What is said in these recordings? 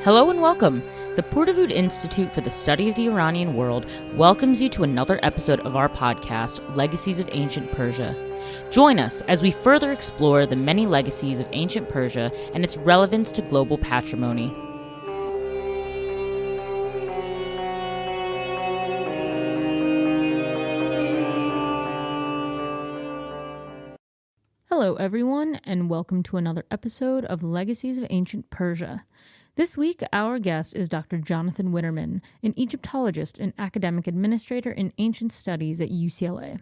Hello and welcome. The Purdue Institute for the Study of the Iranian World welcomes you to another episode of our podcast, Legacies of Ancient Persia. Join us as we further explore the many legacies of ancient Persia and its relevance to global patrimony. Hello, everyone, and welcome to another episode of Legacies of Ancient Persia. This week, our guest is Dr. Jonathan Winnerman, an Egyptologist and academic administrator in ancient studies at UCLA.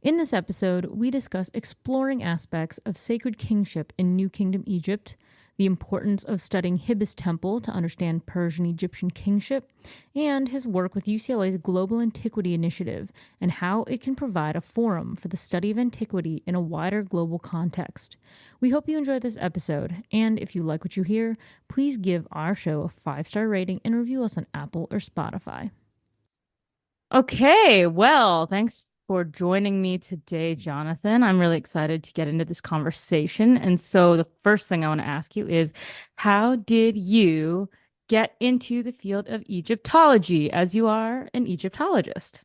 In this episode, we discuss exploring aspects of sacred kingship in New Kingdom Egypt, the importance of studying Hibis Temple to understand Persian-Egyptian kingship, and his work with UCLA's Global Antiquity Initiative and how it can provide a forum for the study of antiquity in a wider global context. We hope you enjoyed this episode, and if you like what you hear, please give our show a 5-star rating and review us on Apple or Spotify. Okay, well, thanks for joining me today, Jonathan. I'm really excited to get into this conversation. And so the first thing I want to ask you is, how did you get into the field of Egyptology, as you are an Egyptologist?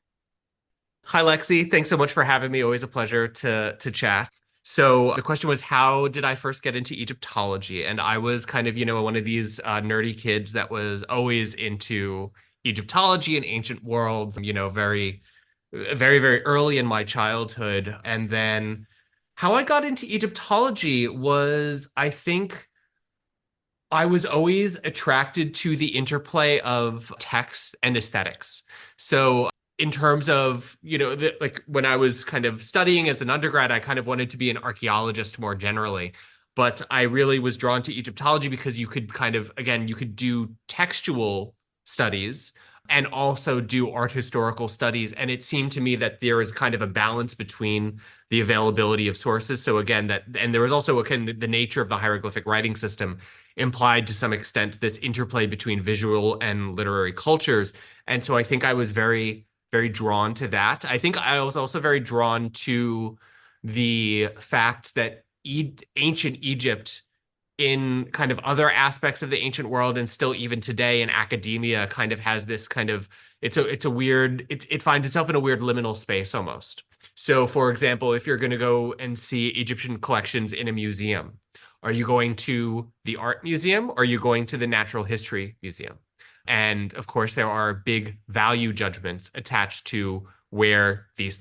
Hi, Lexi. Thanks so much for having me. Always a pleasure to chat. So the question was, how did I first get into Egyptology? And I was kind of, one of these nerdy kids that was always into Egyptology and ancient worlds, very, very early in my childhood. And then how I got into Egyptology was, I think, I was always attracted to the interplay of text and aesthetics. So in terms of, like when I was kind of studying as an undergrad, I kind of wanted to be an archaeologist more generally. But I really was drawn to Egyptology because you could you could do textual studies and also do art historical studies. And it seemed to me that there is kind of a balance between the availability of sources. So again, and there was also the nature of the hieroglyphic writing system implied to some extent this interplay between visual and literary cultures. And so I think I was very, very drawn to that. I think I was also very drawn to the fact that ancient Egypt, in kind of other aspects of the ancient world and still even today in academia, kind of has this kind of it finds itself in a weird liminal space almost. So for example, if you're going to go and see Egyptian collections in a museum, are you going to the art museum or are you going to the natural history museum? And of course, there are big value judgments attached to where these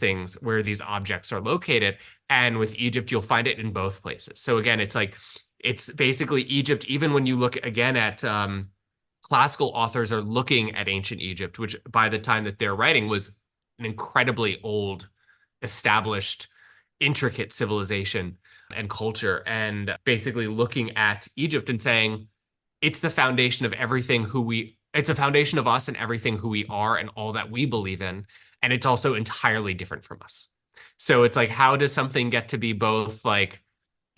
objects are located. And with Egypt, you'll find it in both places. So again, it's basically Egypt, even when you look again at classical authors are looking at ancient Egypt, which by the time that they're writing was an incredibly old, established, intricate civilization and culture, and basically looking at Egypt and saying, it's the foundation of it's a foundation of us and everything who we are and all that we believe in. And it's also entirely different from us. So it's like, how does something get to be both like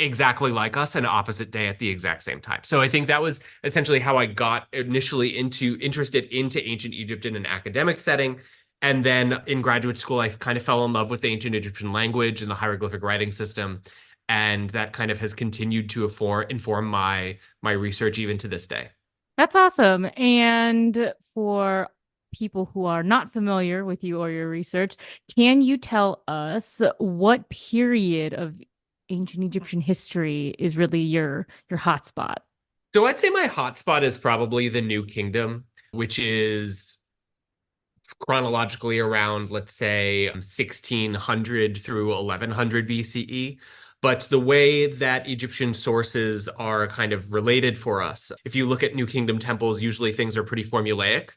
exactly like us and opposite day at the exact same time? So I think that was essentially how I got initially interested into ancient Egypt in an academic setting. And then in graduate school, I kind of fell in love with the ancient Egyptian language and the hieroglyphic writing system. And that kind of has continued to inform my research even to this day. That's awesome. And for people who are not familiar with you or your research, can you tell us what period of ancient Egyptian history is really your hotspot? So I'd say my hotspot is probably the New Kingdom, which is chronologically around, let's say, 1600 through 1100 BCE. But the way that Egyptian sources are kind of related for us, if you look at New Kingdom temples, usually things are pretty formulaic.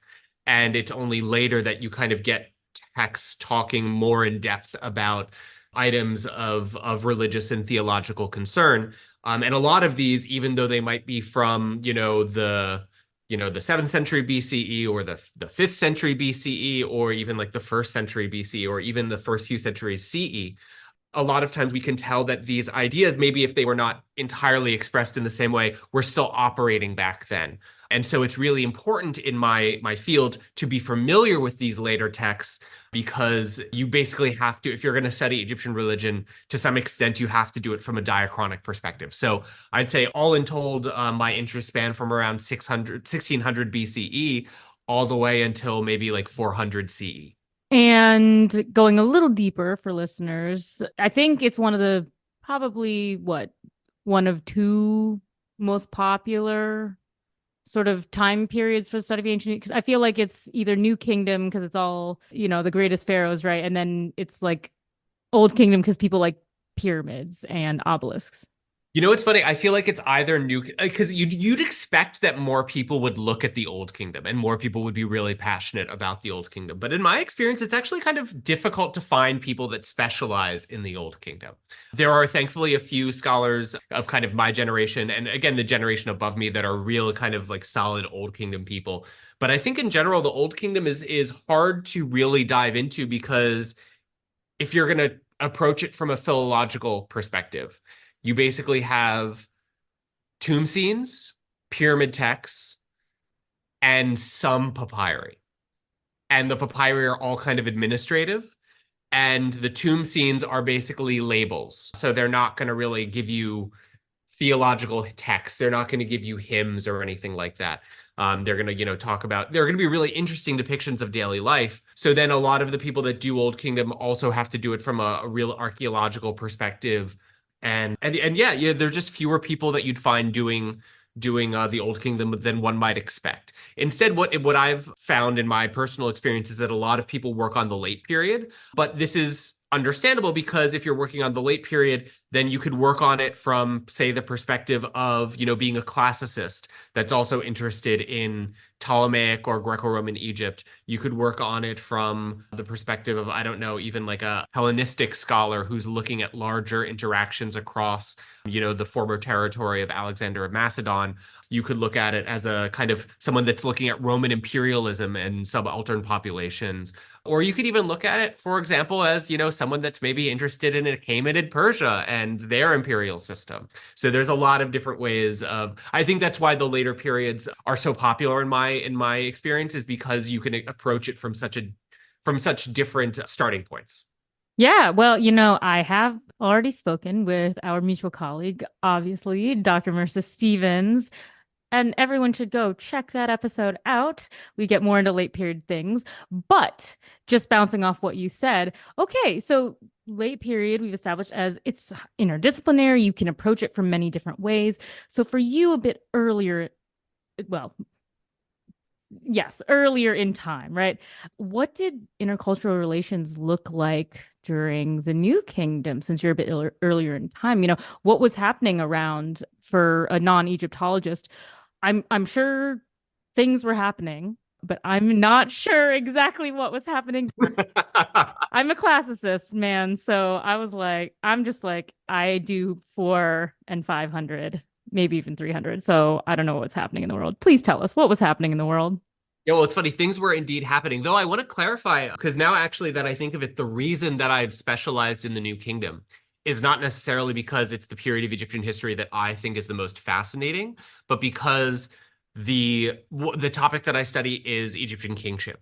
And it's only later that you kind of get texts talking more in depth about items of religious and theological concern. And a lot of these, even though they might be from, the 7th century BCE or the 5th century BCE, or even like the 1st century BCE, or even the first few centuries CE, a lot of times we can tell that these ideas, maybe if they were not entirely expressed in the same way, were still operating back then. And so it's really important in my field to be familiar with these later texts because you basically have to, if you're going to study Egyptian religion, to some extent, you have to do it from a diachronic perspective. So I'd say all in told, my interest span from around 1600 BCE all the way until maybe like 400 CE. And going a little deeper for listeners, I think it's one of the probably one of two most popular sort of time periods for the study of ancient because I feel like it's either New Kingdom because it's all, the greatest pharaohs, right? And then it's like Old Kingdom because people like pyramids and obelisks. You know what's funny? I feel like it's either new because you'd expect that more people would look at the Old Kingdom and more people would be really passionate about the Old Kingdom. But in my experience, it's actually kind of difficult to find people that specialize in the Old Kingdom. There are thankfully a few scholars of kind of my generation and again the generation above me that are real kind of like solid Old Kingdom people. But I think in general the Old Kingdom is hard to really dive into because if you're going to approach it from a philological perspective, you basically have tomb scenes, pyramid texts, and some papyri. And the papyri are all kind of administrative. And the tomb scenes are basically labels. So they're not going to really give you theological texts. They're not going to give you hymns or anything like that. They're going to, talk about, they're going to be really interesting depictions of daily life. So then a lot of the people that do Old Kingdom also have to do it from a real archaeological perspective. And yeah, there're just fewer people that you'd find doing the Old Kingdom than one might expect. Instead, what I've found in my personal experience is that a lot of people work on the late period, but this is understandable because if you're working on the late period, then you could work on it from, say, the perspective of, being a classicist that's also interested in Ptolemaic or Greco-Roman Egypt. You could work on it from the perspective of, I don't know, even like a Hellenistic scholar who's looking at larger interactions across, the former territory of Alexander of Macedon. You could look at it as a kind of someone that's looking at Roman imperialism and subaltern populations. Or you could even look at it, for example, as, someone that's maybe interested in Achaemenid Persia and their imperial system. So there's a lot of different ways of, I think that's why the later periods are so popular in my experience is because you can approach it from such different starting points. Yeah, well, I have already spoken with our mutual colleague, obviously, Dr. Mercer Stevens, and everyone should go check that episode out. We get more into late period things, but just bouncing off what you said, okay, so late period we've established as it's interdisciplinary. You can approach it from many different ways. So for you, a bit earlier, well, yes, earlier in time, right? What did intercultural relations look like during the New Kingdom, since you're a bit earlier in time? What was happening around for a non-Egyptologist? I'm sure things were happening, but I'm not sure exactly what was happening. I'm a classicist, man, so I'm just like I do 400 and 500, maybe even 300. So I don't know what's happening in the world. Please tell us what was happening in the world. Yeah, well, it's funny. Things were indeed happening, though I want to clarify because now, actually, that I think of it, the reason that I've specialized in the New Kingdom is not necessarily because it's the period of Egyptian history that I think is the most fascinating, but because the topic that I study is Egyptian kingship.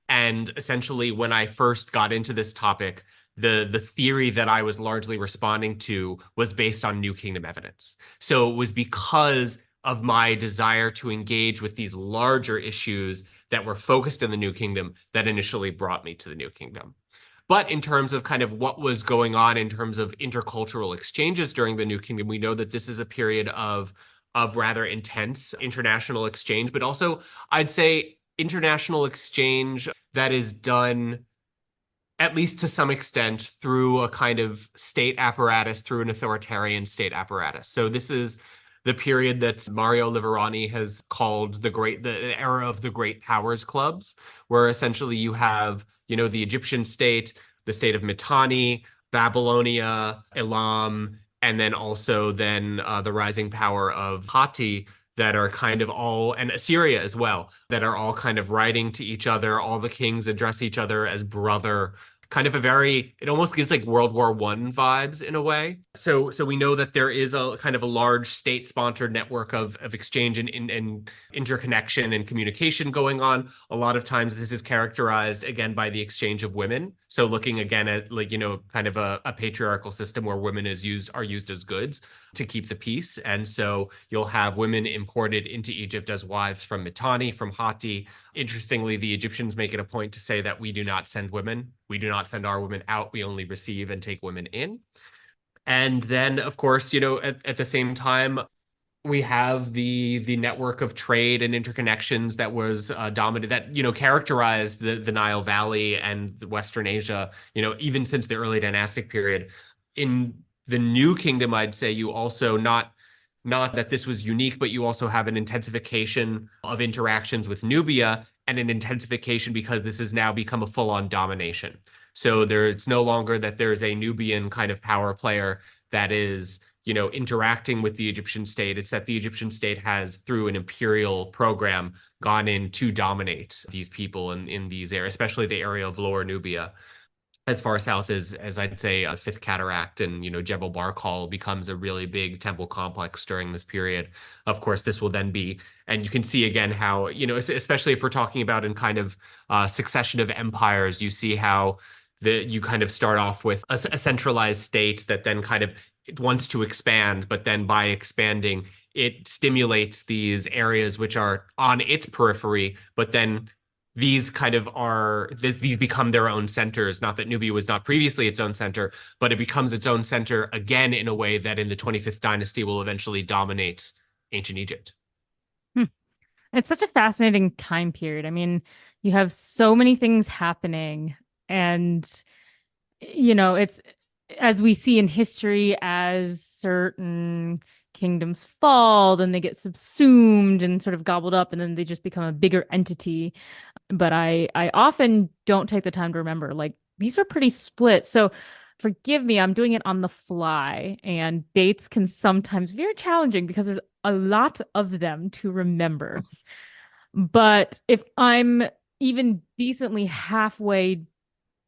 And essentially, when I first got into this topic, the theory that I was largely responding to was based on New Kingdom evidence. So it was because of my desire to engage with these larger issues that were focused in the New Kingdom that initially brought me to the New Kingdom. But in terms of kind of what was going on in terms of intercultural exchanges during the New Kingdom, we know that this is a period of rather intense international exchange, but also I'd say international exchange that is done at least to some extent through a kind of state apparatus, through an authoritarian state apparatus. So this is the period that Mario Liverani has called the era of the great powers clubs, where essentially you have, the Egyptian state, the state of Mitanni, Babylonia, Elam, and then also the rising power of Hatti that are kind of all, and Assyria as well, that are all kind of writing to each other. All the kings address each other as brother. kind of a very, it almost gives like World War One vibes in a way. So we know that there is a kind of a large state-sponsored network of exchange and interconnection and communication going on. A lot of times this is characterized again by the exchange of women. So looking again at like, kind of a patriarchal system where women are used as goods to keep the peace. And so you'll have women imported into Egypt as wives from Mitanni, from Hatti. Interestingly, the Egyptians make it a point to say that we do not send women. We do not send our women out. We only receive and take women in. And then, of course, at the same time, we have the network of trade and interconnections that was dominant that characterized the Nile Valley and Western Asia, even since the early dynastic period. In the New Kingdom, I'd say you also not that this was unique, but you also have an intensification of interactions with Nubia and an intensification because this has now become a full-on domination. So it's no longer that there's a Nubian kind of power player that is interacting with the Egyptian state. It's that the Egyptian state has, through an imperial program, gone in to dominate these people in these areas, especially the area of Lower Nubia. As far south as I'd say Fifth Cataract and Jebel Barkal becomes a really big temple complex during this period. Of course, this will then be, and you can see again how especially if we're talking about in kind of succession of empires, you see how you kind of start off with a centralized state that then kind of it wants to expand, but then by expanding, it stimulates these areas which are on its periphery, but then these kind of these become their own centers. Not that Nubia was not previously its own center, but it becomes its own center again in a way that in the 25th dynasty will eventually dominate ancient Egypt. Hmm. It's such a fascinating time period. I mean, you have so many things happening, and it's as we see in history, as certain kingdoms fall, then they get subsumed and sort of gobbled up, and then they just become a bigger entity. But I often don't take the time to remember, like, these were pretty split. So forgive me, I'm doing it on the fly, and dates can sometimes be very challenging because there's a lot of them to remember. But if I'm even decently halfway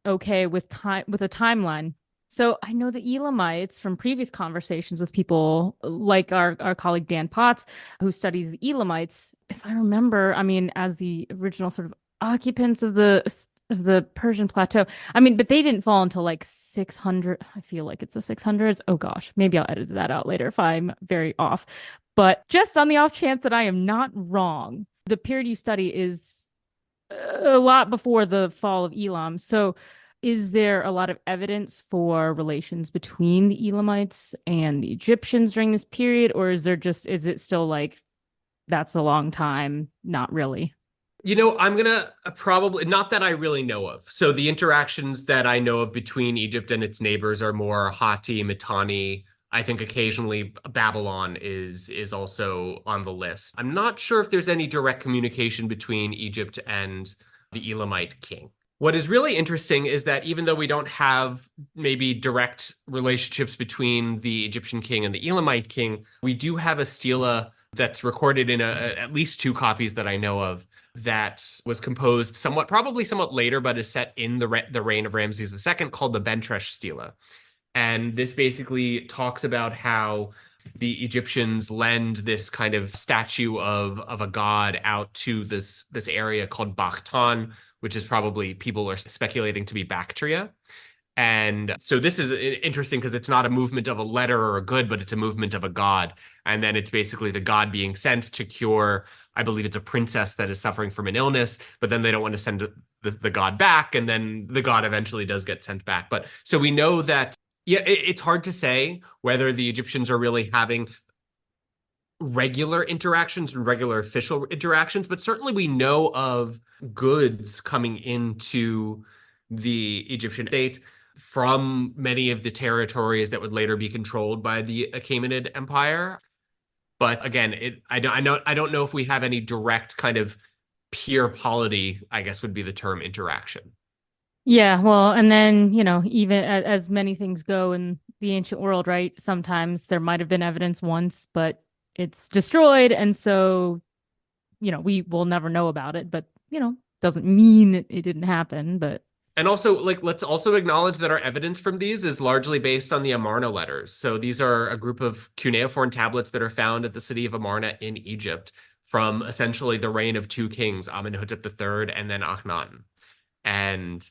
okay with a timeline. So I know the Elamites from previous conversations with people like our colleague Dan Potts, who studies the Elamites. If I remember, I mean, as the original sort of occupants of the Persian plateau. I mean, but they didn't fall until like 600. I feel like it's the 600s. Oh gosh, maybe I'll edit that out later if I'm very off. But just on the off chance that I am not wrong, the period you study is a lot before the fall of Elam. So is there a lot of evidence for relations between the Elamites and the Egyptians during this period, or is it still like that's a long time? Not really. I'm gonna probably not that I really know of. So the interactions that I know of between Egypt and its neighbors are more Hatti, Mitanni. I think occasionally Babylon is also on the list. I'm not sure if there's any direct communication between Egypt and the Elamite king. What is really interesting is that even though we don't have maybe direct relationships between the Egyptian king and the Elamite king, we do have a stela that's recorded in at least two copies that I know of that was composed probably somewhat later, but is set in the reign of Ramses II, called the Bentresh stela. And this basically talks about how the Egyptians lend this kind of statue of a god out to this area called Bakhtan, which is probably people are speculating to be Bactria. And so this is interesting because it's not a movement of a letter or a good, but it's a movement of a god. And then it's basically the god being sent to cure, I believe it's a princess that is suffering from an illness, but then they don't want to send the god back. And then the god eventually does get sent back. But so we know that, yeah, it's hard to say whether the Egyptians are really having regular interactions and regular official interactions, but certainly we know of goods coming into the Egyptian state from many of the territories that would later be controlled by the Achaemenid Empire. But again, I don't know if we have any direct kind of peer polity, I guess would be the term, interaction. Yeah, well, and then, even as many things go in the ancient world, right? Sometimes there might have been evidence once, but it's destroyed. And so, we will never know about it, but, doesn't mean it didn't happen. But And also, like, let's also acknowledge that our evidence from these is largely based on the Amarna letters. So these are a group of cuneiform tablets that are found at the city of Amarna in Egypt from essentially the reign of two kings, Amenhotep III and then Akhenaten. And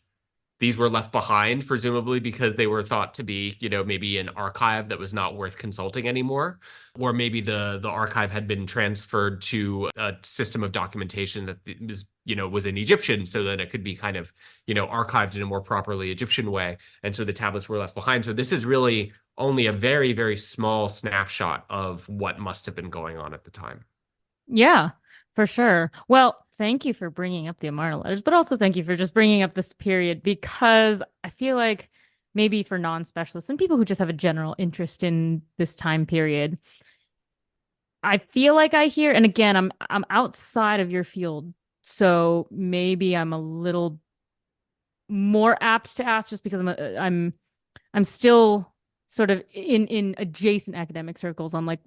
these were left behind, presumably because they were thought to be, maybe an archive that was not worth consulting anymore, or maybe the archive had been transferred to a system of documentation that was in Egyptian, so that it could be kind of, archived in a more properly Egyptian way, and so the tablets were left behind. So this is really only a very, very small snapshot of what must have been going on at the time. Yeah, for sure. Well, thank you for bringing up the Amarna letters, but also thank you for just bringing up this period because I feel like maybe for non-specialists and people who just have a general interest in this time period, I feel like I hear, and again, I'm outside of your field, so maybe I'm a little more apt to ask just because I'm still sort of in adjacent academic circles on like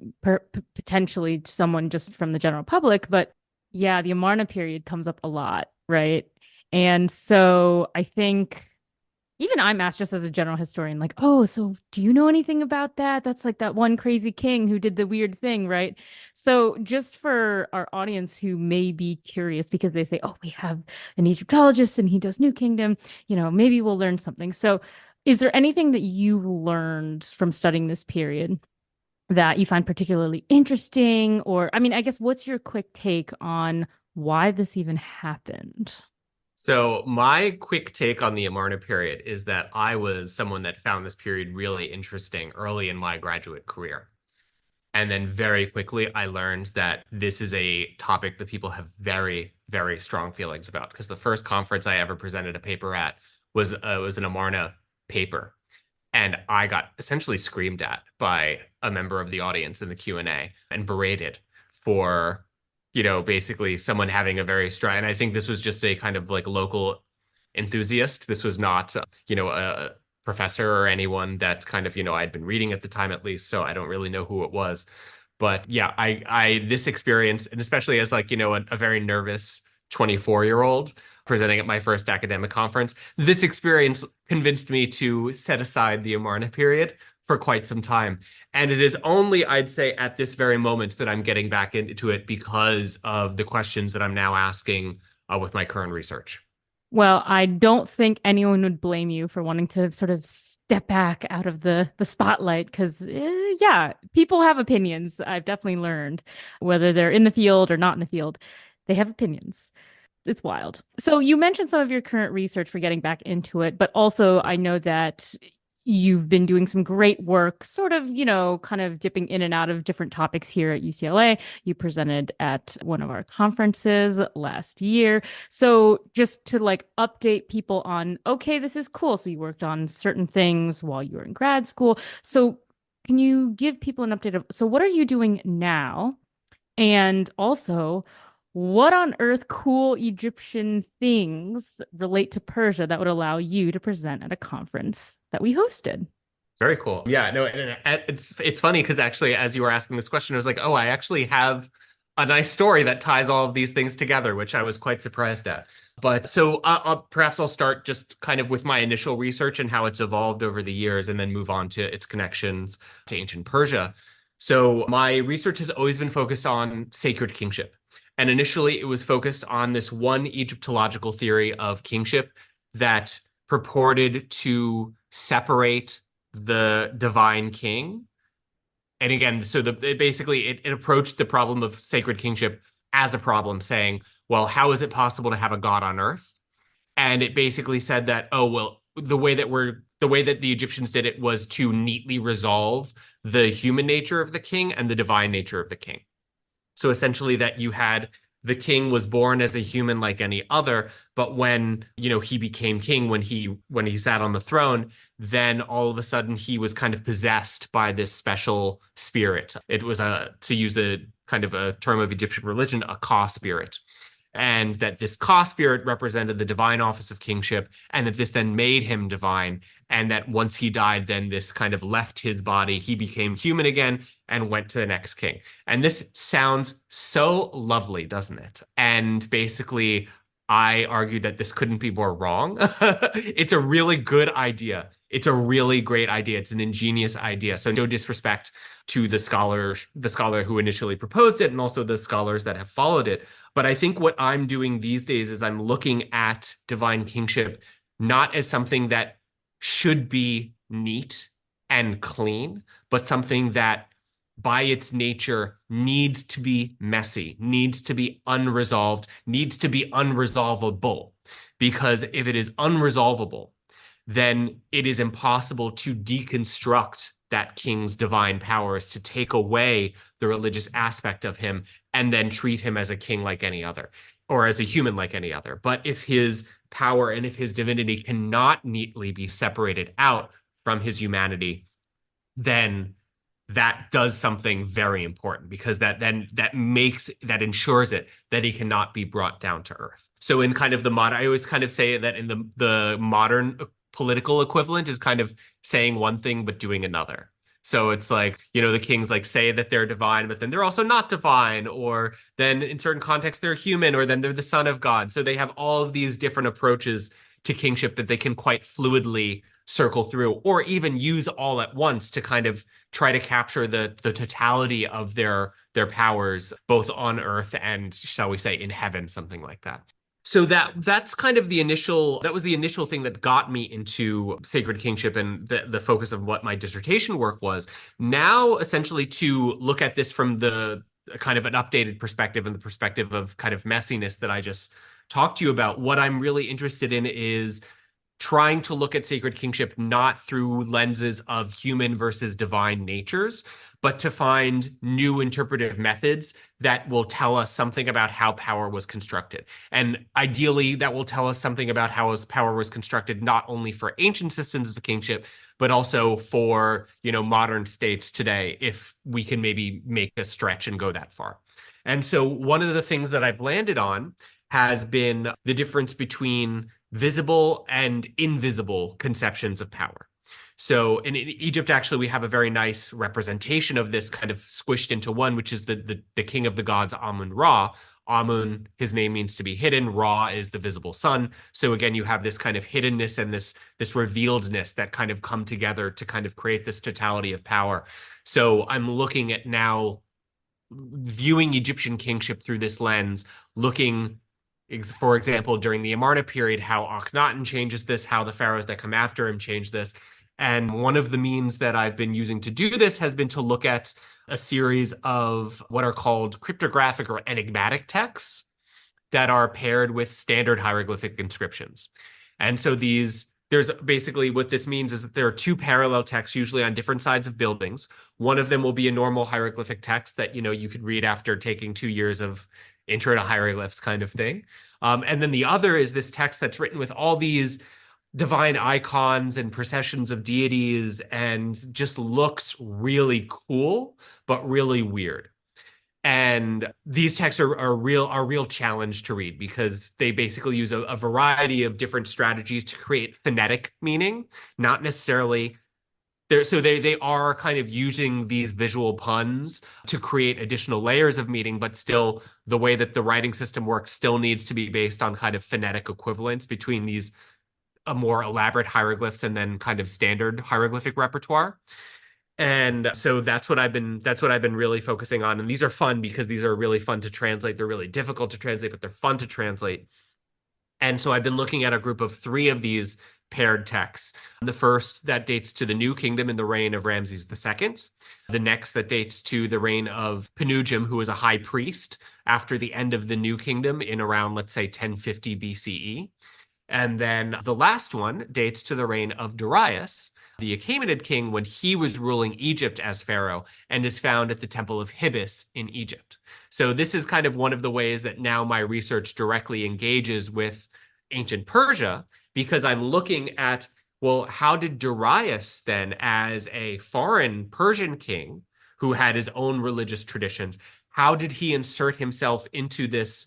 potentially someone just from the general public, but yeah, the Amarna period comes up a lot, right? And so I think even I'm asked just as a general historian, like, oh, so do you know anything about that? That's like that one crazy king who did the weird thing, right? So just for our audience who may be curious because they say, oh, we have an Egyptologist and he does New Kingdom, maybe we'll learn something. So is there anything that you've learned from studying this period that you find particularly interesting? Or, I mean, I guess what's your quick take on why this even happened? So my quick take on the Amarna period is that I was someone that found this period really interesting early in my graduate career. And then very quickly, I learned that this is a topic that people have very, very strong feelings about. Because the first conference I ever presented a paper at was an Amarna paper, and I got essentially screamed at by a member of the audience in the Q&A and berated for, basically someone having a very strong, and I think this was just a kind of like local enthusiast. This was not, a professor or anyone that kind of, I'd been reading at the time at least, so I don't really know who it was. But yeah, this experience, and especially as like, a very nervous 24-year-old presenting at my first academic conference, this experience convinced me to set aside the Amarna period for quite some time. And it is only, I'd say, at this very moment that I'm getting back into it because of the questions that I'm now asking with my current research. Well, I don't think anyone would blame you for wanting to sort of step back out of the spotlight because, yeah, people have opinions. I've definitely learned whether they're in the field or not in the field, they have opinions. It's wild. So you mentioned some of your current research for getting back into it, but also I know that you've been doing some great work, sort of, kind of dipping in and out of different topics here at UCLA. You presented at one of our conferences last year. So just to like update people on, okay, this is cool. So you worked on certain things while you were in grad school. So can you give people an update of, so what are you doing now? And also, what on earth cool Egyptian things relate to Persia that would allow you to present at a conference that we hosted? Very cool. Yeah, no, and it's funny because actually, as you were asking this question, I was like, oh, I actually have a nice story that ties all of these things together, which I was quite surprised at. But so perhaps I'll start just kind of with my initial research and how it's evolved over the years, and then move on to its connections to ancient Persia. So my research has always been focused on sacred kingship. And initially, it was focused on this one Egyptological theory of kingship that purported to separate the divine king. And again, so it approached the problem of sacred kingship as a problem, saying, well, how is it possible to have a god on earth? And it basically said that, oh, well, the way that the Egyptians did it was to neatly resolve the human nature of the king and the divine nature of the king. So essentially that you had the king was born as a human like any other, but when, he became king, when he sat on the throne, then all of a sudden he was kind of possessed by this special spirit. It was to use a kind of a term of Egyptian religion, a Ka spirit. And that this Ka spirit represented the divine office of kingship, and that this then made him divine. And that once he died, then this kind of left his body. He became human again and went to the next king. And this sounds so lovely, doesn't it? And basically, I argued that this couldn't be more wrong. It's a really good idea. It's a really great idea. It's an ingenious idea. So no disrespect to the scholar who initially proposed it, and also the scholars that have followed it. But I think what I'm doing these days is I'm looking at divine kingship not as something that should be neat and clean, but something that by its nature needs to be messy, needs to be unresolved, needs to be unresolvable. Because if it is unresolvable, then it is impossible to deconstruct that king's divine powers, to take away the religious aspect of him and then treat him as a king like any other, or as a human like any other. But if his power and if his divinity cannot neatly be separated out from his humanity, then that does something very important, because that ensures it that he cannot be brought down to earth. So in kind of the modern, I always kind of say that in the modern political equivalent is kind of saying one thing but doing another. So it's like, the kings like say that they're divine, but then they're also not divine, or then in certain contexts they're human, or then they're the son of God. So they have all of these different approaches to kingship that they can quite fluidly circle through, or even use all at once to kind of try to capture the totality of their powers, both on earth and, shall we say, in heaven, something like that. So that's kind of that was the initial thing that got me into sacred kingship and the focus of what my dissertation work was. Now, essentially, to look at this from the kind of an updated perspective, and the perspective of kind of messiness that I just talked to you about, what I'm really interested in is trying to look at sacred kingship not through lenses of human versus divine natures, but to find new interpretive methods that will tell us something about how power was constructed. And ideally, that will tell us something about how power was constructed, not only for ancient systems of kingship, but also for, modern states today, if we can maybe make a stretch and go that far. And so one of the things that I've landed on has been the difference between visible and invisible conceptions of power. So in Egypt, actually, we have a very nice representation of this kind of squished into one, which is the king of the gods, Amun-Ra. Amun, his name means to be hidden. Ra is the visible sun. So again, you have this kind of hiddenness and this revealedness that kind of come together to kind of create this totality of power. So I'm looking at now viewing Egyptian kingship through this lens, looking, for example, during the Amarna period, how Akhenaten changes this, how the pharaohs that come after him change this. And one of the means that I've been using to do this has been to look at a series of what are called cryptographic or enigmatic texts that are paired with standard hieroglyphic inscriptions. And so there's basically, what this means is that there are two parallel texts, usually on different sides of buildings. One of them will be a normal hieroglyphic text that, you could read after taking 2 years of intro to hieroglyphs kind of thing. And then the other is this text that's written with all these divine icons and processions of deities, and just looks really cool, but really weird. And these texts are a real challenge to read, because they basically use a variety of different strategies to create phonetic meaning, not necessarily so they are kind of using these visual puns to create additional layers of meaning, but still the way that the writing system works still needs to be based on kind of phonetic equivalence between these more elaborate hieroglyphs and then kind of standard hieroglyphic repertoire. And so that's what I've been really focusing on. And these are fun because these are really fun to translate. They're really difficult to translate, but they're fun to translate. And so I've been looking at a group of 3 of these paired texts. The first that dates to the New Kingdom in the reign of Ramses II. The next that dates to the reign of Penujim, who was a high priest after the end of the New Kingdom in around, let's say, 1050 BCE. And then the last one dates to the reign of Darius, the Achaemenid king, when he was ruling Egypt as pharaoh, and is found at the Temple of Hibis in Egypt. So this is kind of one of the ways that now my research directly engages with ancient Persia, because I'm looking at, well, how did Darius then, as a foreign Persian king who had his own religious traditions, how did he insert himself into this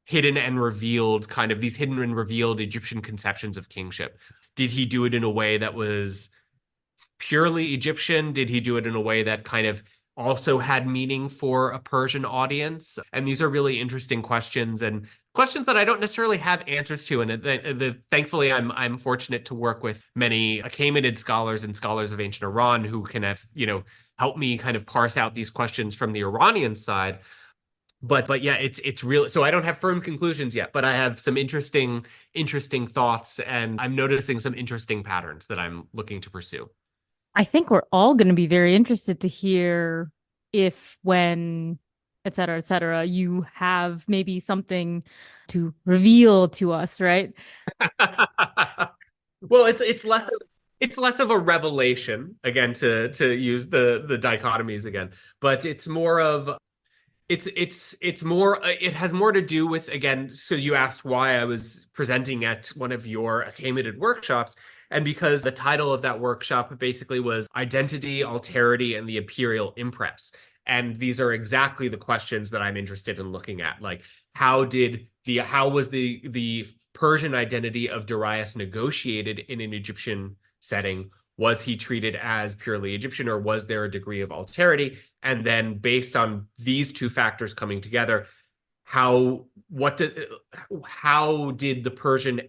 hidden and revealed, kind of these hidden and revealed Egyptian conceptions of kingship? Did he do it in a way that was purely Egyptian? Did he do it in a way that kind of also had meaning for a Persian audience? And these are really interesting questions and questions that I don't necessarily have answers to. And thankfully, I'm fortunate to work with many Achaemenid scholars and scholars of ancient Iran who can have, help me kind of parse out these questions from the Iranian side. But yeah, it's really, so I don't have firm conclusions yet, but I have some interesting thoughts, and I'm noticing some interesting patterns that I'm looking to pursue. I think we're all going to be very interested to hear if, when, et cetera, you have maybe something to reveal to us, right? Well, it's less of a revelation, again, to use the dichotomies again, but it's more of it's more it has more to do with, again, so you asked why I was presenting at one of your Achaemenid workshops, and because the title of that workshop basically was Identity, Alterity, and the Imperial Impress. And these are exactly the questions that I'm interested in looking at. Like, how was the Persian identity of Darius negotiated in an Egyptian setting? Was he treated as purely Egyptian, or was there a degree of alterity? And then, based on these two factors coming together, how what did how did the Persian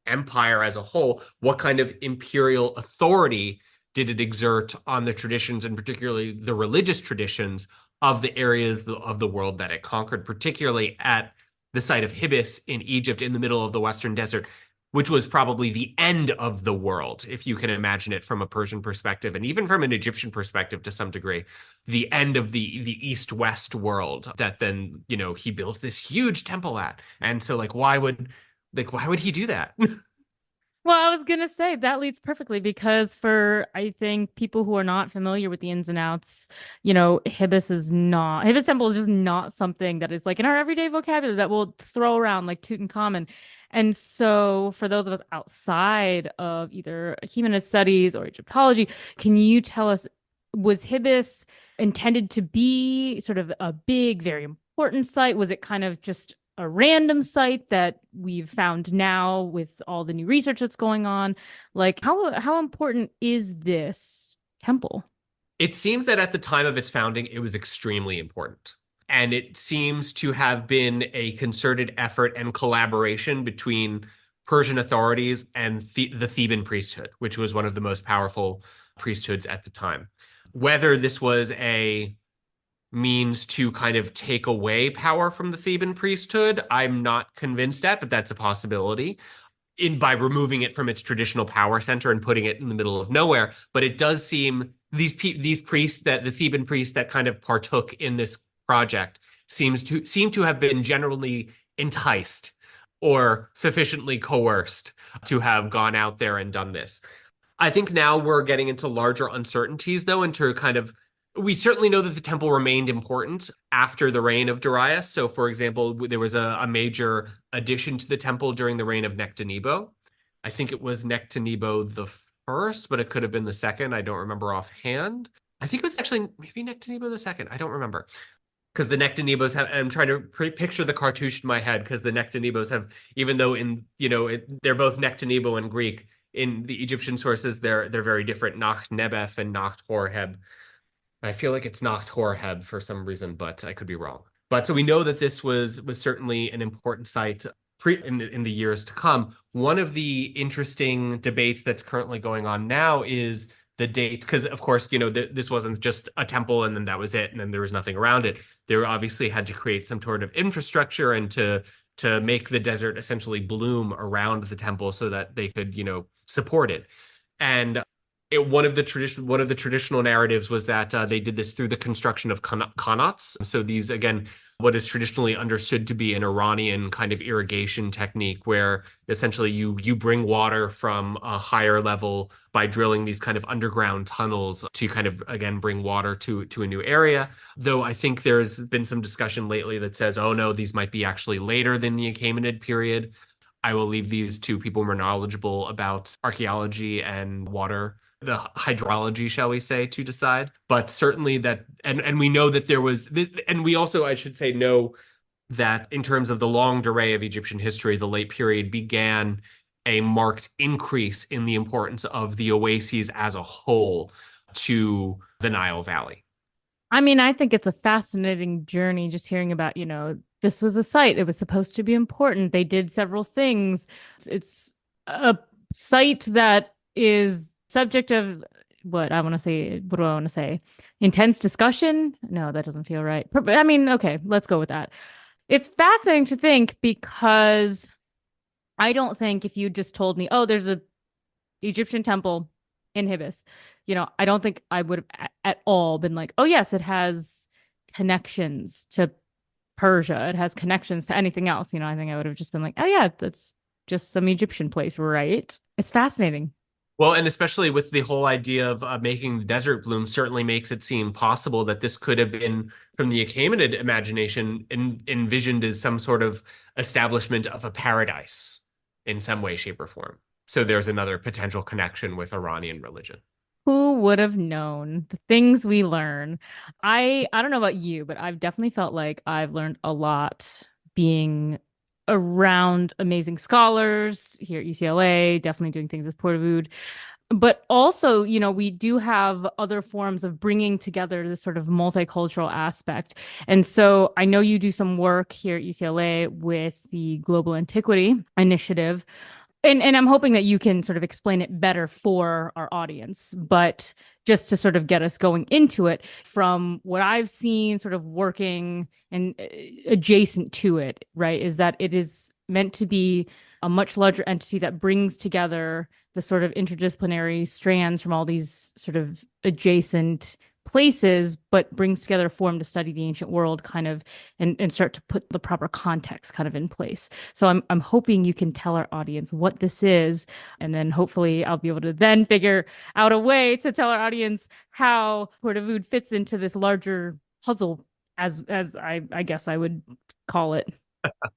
Empire as a whole, what kind of imperial authority did it exert on the traditions, and particularly the religious traditions of the areas of the world that it conquered, particularly at the site of Hibis in Egypt in the middle of the Western Desert, which was probably the end of the world, if you can imagine it from a Persian perspective, and even from an Egyptian perspective to some degree, the end of the East-West world that then, he builds this huge temple at. And so, why would he do that? Well, I was gonna say that leads perfectly because for I think people who are not familiar with the ins and outs, Hibis Temple is just not something that is like in our everyday vocabulary that we'll throw around like Tutankhamun. And so for those of us outside of either Achaemenid studies or Egyptology, can you tell us, was Hibis intended to be sort of a big, very important site? Was it kind of just a random site that we've found now with all the new research that's going on? Like, how important is this temple? It seems that at the time of its founding, it was extremely important. And it seems to have been a concerted effort and collaboration between Persian authorities and the Theban priesthood, which was one of the most powerful priesthoods at the time. Whether this was a means to kind of take away power from the Theban priesthood, I'm not convinced at, but that's a possibility by removing it from its traditional power center and putting it in the middle of nowhere. But it does seem these priests, that the Theban priests that kind of partook in this project, seem to have been generally enticed or sufficiently coerced to have gone out there and done this. I think now we're getting into larger uncertainties, though, into kind of, we certainly know that the temple remained important after the reign of Darius. So, for example, there was a major addition to the temple during the reign of Nectanebo. I think it was Nectanebo the first, but it could have been the second. I don't remember offhand. I think it was actually maybe Nectanebo the second. I don't remember, because the Nectanebos have, I'm trying to picture the cartouche in my head, because the Nectanebos have, even though they're both Nectanebo in Greek, in the Egyptian sources, they're very different. Nacht Nebef and Nacht Horeb. I feel like it's Nacht Horeb for some reason, but I could be wrong. But so we know that this was certainly an important site in the years to come. One of the interesting debates that's currently going on now is the date, because of course, this wasn't just a temple and then that was it, and then there was nothing around it. They obviously had to create some sort of infrastructure and to make the desert essentially bloom around the temple so that they could, support it. And one of the traditional narratives was that they did this through the construction of qanats. So these, again, what is traditionally understood to be an Iranian kind of irrigation technique, where essentially you bring water from a higher level by drilling these kind of underground tunnels to kind of, again, bring water to a new area. Though I think there's been some discussion lately that says, oh no, these might be actually later than the Achaemenid period. I will leave these to people more knowledgeable about archaeology and water, the hydrology, shall we say, to decide. But certainly that, and we know that there was, and we also, I should say, know that in terms of the longue durée of Egyptian history, the late period began a marked increase in the importance of the oases as a whole to the Nile Valley. I mean, I think it's a fascinating journey just hearing about, this was a site. It was supposed to be important. They did several things. It's a site that is subject of what do I want to say? Intense discussion? No, that doesn't feel right. I mean, okay, let's go with that. It's fascinating to think because I don't think if you just told me, oh, there's a Egyptian temple in Hibis, I don't think I would have at all been like, oh, yes, it has connections to Persia. It has connections to anything else. I think I would have just been like, oh, yeah, that's just some Egyptian place, right? It's fascinating. Well, and especially with the whole idea of making the desert bloom, certainly makes it seem possible that this could have been, from the Achaemenid imagination, envisioned as some sort of establishment of a paradise in some way, shape, or form. So there's another potential connection with Iranian religion. Who would have known the things we learn? I don't know about you, but I've definitely felt like I've learned a lot being around amazing scholars here at UCLA, definitely doing things with Portavood. But also, we do have other forms of bringing together this sort of multicultural aspect. And so I know you do some work here at UCLA with the Global Antiquity Initiative. And I'm hoping that you can sort of explain it better for our audience, but just to sort of get us going into it from what I've seen sort of working and adjacent to it, right, is that it is meant to be a much larger entity that brings together the sort of interdisciplinary strands from all these sort of adjacent places, but brings together a forum to study the ancient world kind of and start to put the proper context kind of in place. So I'm hoping you can tell our audience what this is, and then hopefully I'll be able to then figure out a way to tell our audience how Portavood fits into this larger puzzle, as I guess I would call it.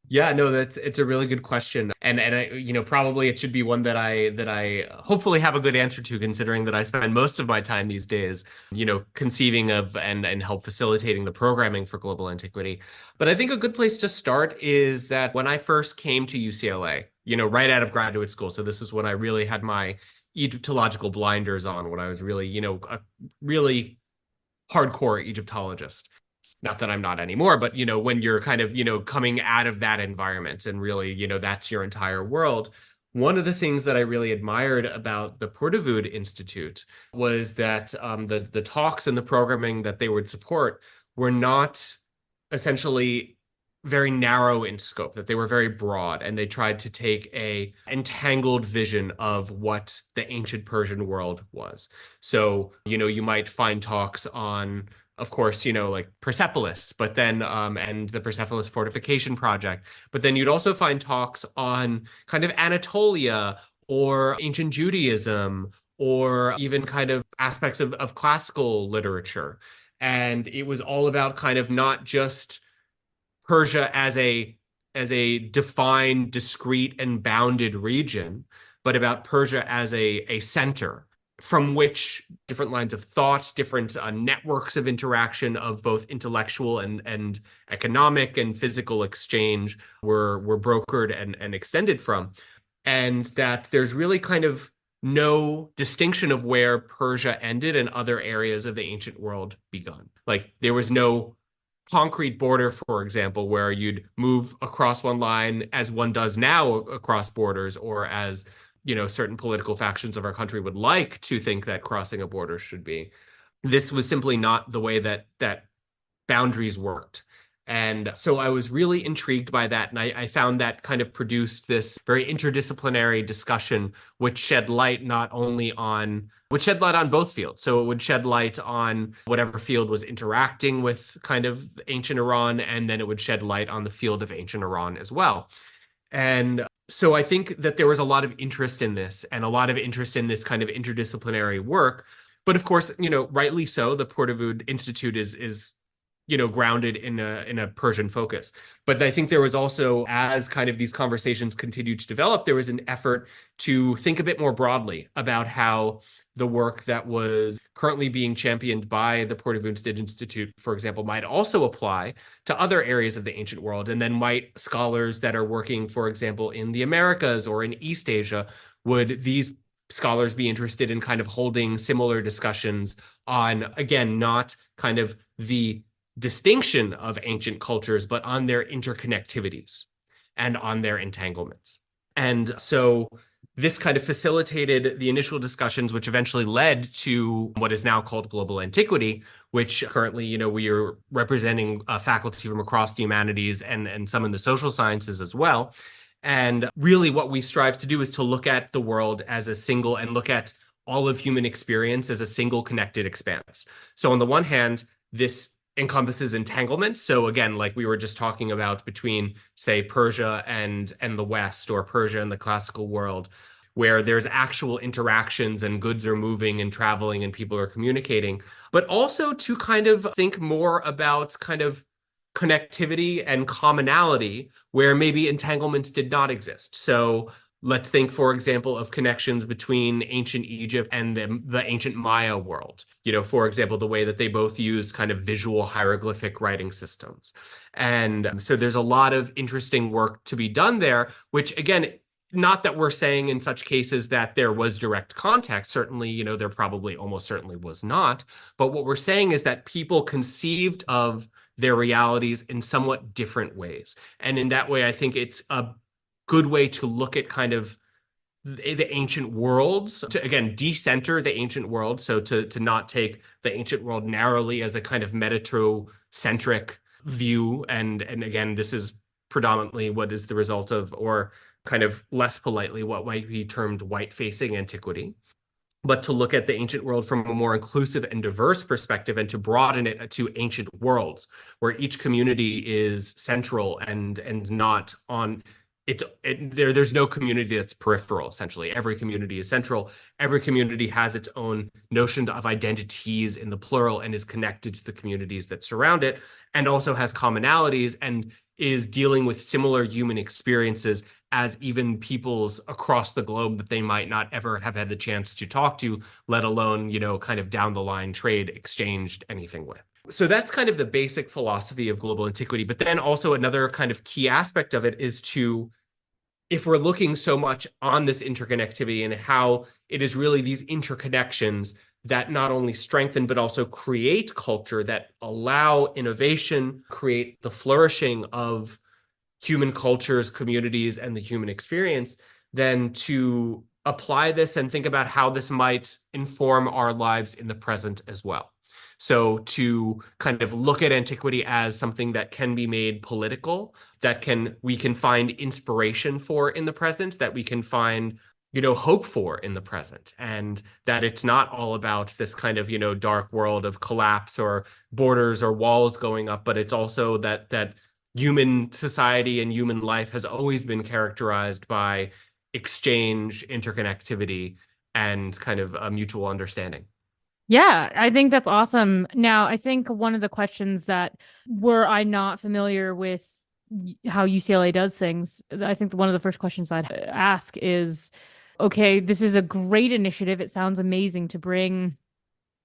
Yeah, no, it's a really good question. And I, probably it should be one that I hopefully have a good answer to, considering that I spend most of my time these days, conceiving of and help facilitating the programming for global antiquity. But I think a good place to start is that when I first came to UCLA, right out of graduate school, so this is when I really had my Egyptological blinders on, when I was really, a really hardcore Egyptologist. Not that I'm not anymore, but when you're kind of, coming out of that environment and really, that's your entire world. One of the things that I really admired about the Portavood Institute was that the talks and the programming that they would support were not essentially very narrow in scope, that they were very broad, and they tried to take a entangled vision of what the ancient Persian world was. So, you might find talks on, of course, like Persepolis, but then and the Persepolis fortification project. But then you'd also find talks on kind of Anatolia or ancient Judaism or even kind of aspects of classical literature. And it was all about kind of not just Persia as a defined, discrete, and bounded region, but about Persia as a center from which different lines of thought, different networks of interaction of both intellectual and economic and physical exchange were brokered and extended from. And that there's really kind of no distinction of where Persia ended and other areas of the ancient world begun. Like there was no concrete border, for example, where you'd move across one line as one does now across borders, or as certain political factions of our country would like to think that crossing a border should be. This was simply not the way that boundaries worked. And so I was really intrigued by that. And I found that kind of produced this very interdisciplinary discussion, which shed light on both fields. So it would shed light on whatever field was interacting with kind of ancient Iran, and then it would shed light on the field of ancient Iran as well. And so I think that there was a lot of interest in this and a lot of interest in this kind of interdisciplinary work. But of course, rightly so, the Portavood Institute is grounded in a Persian focus. But I think there was also, as kind of these conversations continued to develop, there was an effort to think a bit more broadly about how the work that was currently being championed by the Portavood Institute, for example, might also apply to other areas of the ancient world. And then might scholars that are working, for example, in the Americas or in East Asia, would these scholars be interested in kind of holding similar discussions on, again, not kind of the distinction of ancient cultures, but on their interconnectivities and on their entanglements. And so this kind of facilitated the initial discussions, which eventually led to what is now called global antiquity, which currently, we are representing faculty from across the humanities and some in the social sciences as well. And really what we strive to do is to look at the world as a single and look at all of human experience as a single connected expanse. So on the one hand, this encompasses entanglement. So again, like we were just talking about between, say, Persia and the West, or Persia and the classical world, where there's actual interactions and goods are moving and traveling and people are communicating, but also to kind of think more about kind of connectivity and commonality where maybe entanglements did not exist. So let's think, for example, of connections between ancient Egypt and the ancient Maya world. For example, the way that they both use kind of visual hieroglyphic writing systems. And so there's a lot of interesting work to be done there, which again, not that we're saying in such cases that there was direct contact. Certainly, there probably almost certainly was not. But what we're saying is that people conceived of their realities in somewhat different ways. And in that way, I think it's a good way to look at kind of the ancient worlds, to again decenter the ancient world, so to not take the ancient world narrowly as a kind of Mediterranean-centric view. And again, this is predominantly what is the result of, or kind of less politely, what might be termed white-facing antiquity, but to look at the ancient world from a more inclusive and diverse perspective, and to broaden it to ancient worlds where each community is central and not on there's no community that's peripheral. Essentially every community is central. Every community has its own notion of identities in the plural and is connected to the communities that surround it, and also has commonalities and is dealing with similar human experiences as even peoples across the globe that they might not ever have had the chance to talk to, let alone, kind of down the line trade, exchanged anything with. So that's kind of the basic philosophy of global antiquity. But then also another kind of key aspect of it is to, if we're looking so much on this interconnectivity and how it is really these interconnections that not only strengthen, but also create culture, that allow innovation, create the flourishing of human cultures, communities, and the human experience, then to apply this and think about how this might inform our lives in the present as well. So to kind of look at antiquity as something that can be made political, that we can find inspiration for in the present, that we can find hope for in the present, and that it's not all about this kind of dark world of collapse or borders or walls going up, but it's also that human society and human life has always been characterized by exchange, interconnectivity, and kind of a mutual understanding. Yeah, I think that's awesome. Now, I think one of the questions that, were I not familiar with how UCLA does things, I think one of the first questions I'd ask is, okay, this is a great initiative. It sounds amazing to bring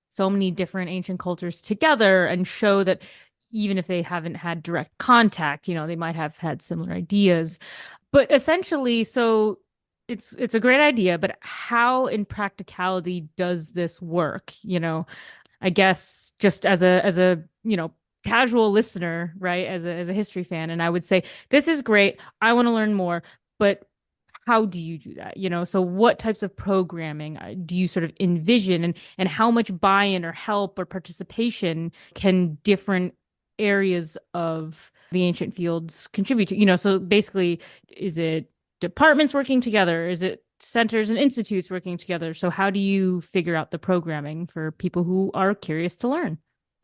so many different ancient cultures together and show that even if they haven't had direct contact, they might have had similar ideas. But essentially, so it's a great idea, but how in practicality does this work? I guess just as a casual listener, right? As a history fan, and I would say this is great. I want to learn more, but how do you do that? So what types of programming do you sort of envision, and how much buy-in or help or participation can different areas of the ancient fields contribute to? So basically, is it departments working together? Is it centers and institutes working together? So how do you figure out the programming for people who are curious to learn?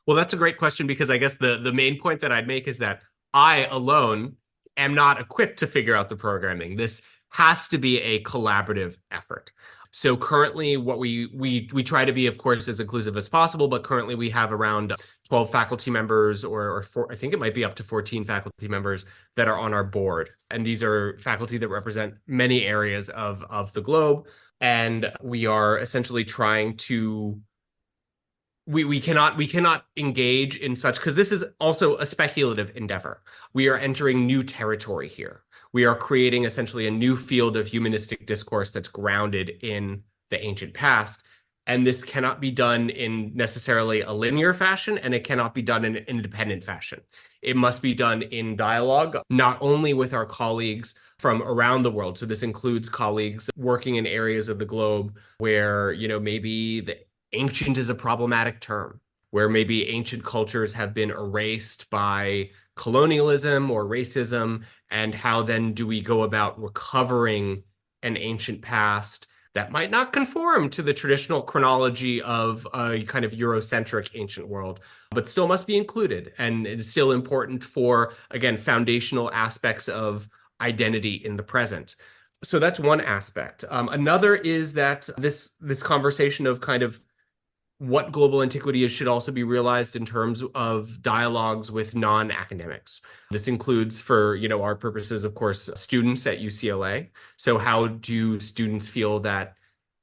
Well, that's a great question, because I guess the main point that I'd make is that I alone am not equipped to figure out the programming. This has to be a collaborative effort. So currently, what we try to be, of course, as inclusive as possible, but currently we have around 12 faculty members, or I think it might be up to 14 faculty members that are on our board. And these are faculty that represent many areas of the globe. And we are essentially trying to we cannot engage in such, because this is also a speculative endeavor. We are entering new territory here. We are creating essentially a new field of humanistic discourse that's grounded in the ancient past. And this cannot be done in necessarily a linear fashion, and it cannot be done in an independent fashion. It must be done in dialogue, not only with our colleagues from around the world. So this includes colleagues working in areas of the globe where, maybe the ancient is a problematic term, where maybe ancient cultures have been erased by colonialism or racism, and how then do we go about recovering an ancient past that might not conform to the traditional chronology of a kind of Eurocentric ancient world, but still must be included. And it is still important for, again, foundational aspects of identity in the present. So that's one aspect. Another is that this conversation of kind of what global antiquity is should also be realized in terms of dialogues with non-academics. This includes, for our purposes, of course, students at UCLA. So how do students feel that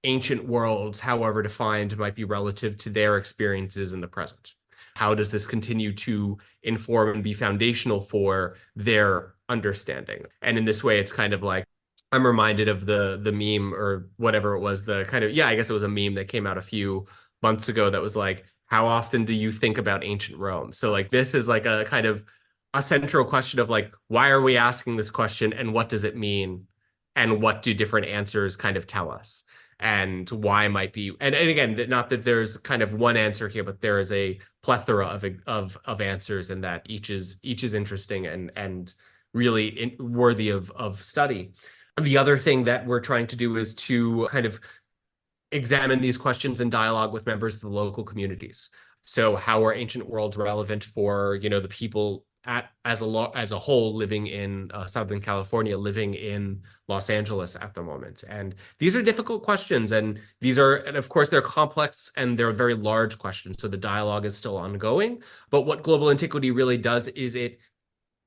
ancient worlds, however defined, might be relative to their experiences in the present? How does this continue to inform and be foundational for their understanding? And in this way, it's kind of like I'm reminded of the meme or whatever it was, the kind of, yeah, I guess it was a meme that came out a few months ago that was like, how often do you think about ancient Rome? So like this is like a kind of a central question of like, why are we asking this question and what does it mean? And what do different answers kind of tell us? And why might be, and again, not that there's kind of one answer here, but there is a plethora of answers, and that each is interesting and really worthy of study. The other thing that we're trying to do is to kind of examine these questions in dialogue with members of the local communities. So how are ancient worlds relevant for, the people as a whole living in Southern California, living in Los Angeles at the moment? And these are difficult questions, and of course, they're complex and they're very large questions. So the dialogue is still ongoing. But what global antiquity really does is it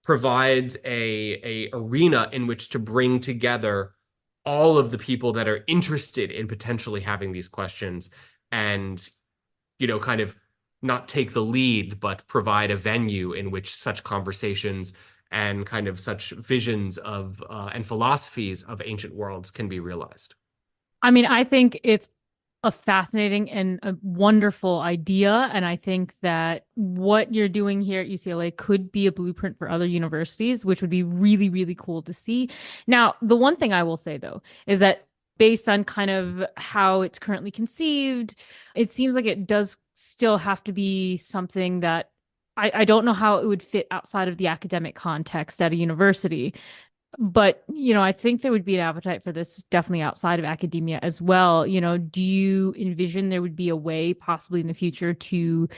provides a arena in which to bring together all of the people that are interested in potentially having these questions, and kind of not take the lead, but provide a venue in which such conversations and kind of such visions of and philosophies of ancient worlds can be realized. I mean, I think it's a fascinating and a wonderful idea. And I think that what you're doing here at UCLA could be a blueprint for other universities, which would be really, really cool to see. Now, the one thing I will say, though, is that based on kind of how it's currently conceived, it seems like it does still have to be something that I don't know how it would fit outside of the academic context at a university. But, I think there would be an appetite for this definitely outside of academia as well. Do you envision there would be a way possibly in the future to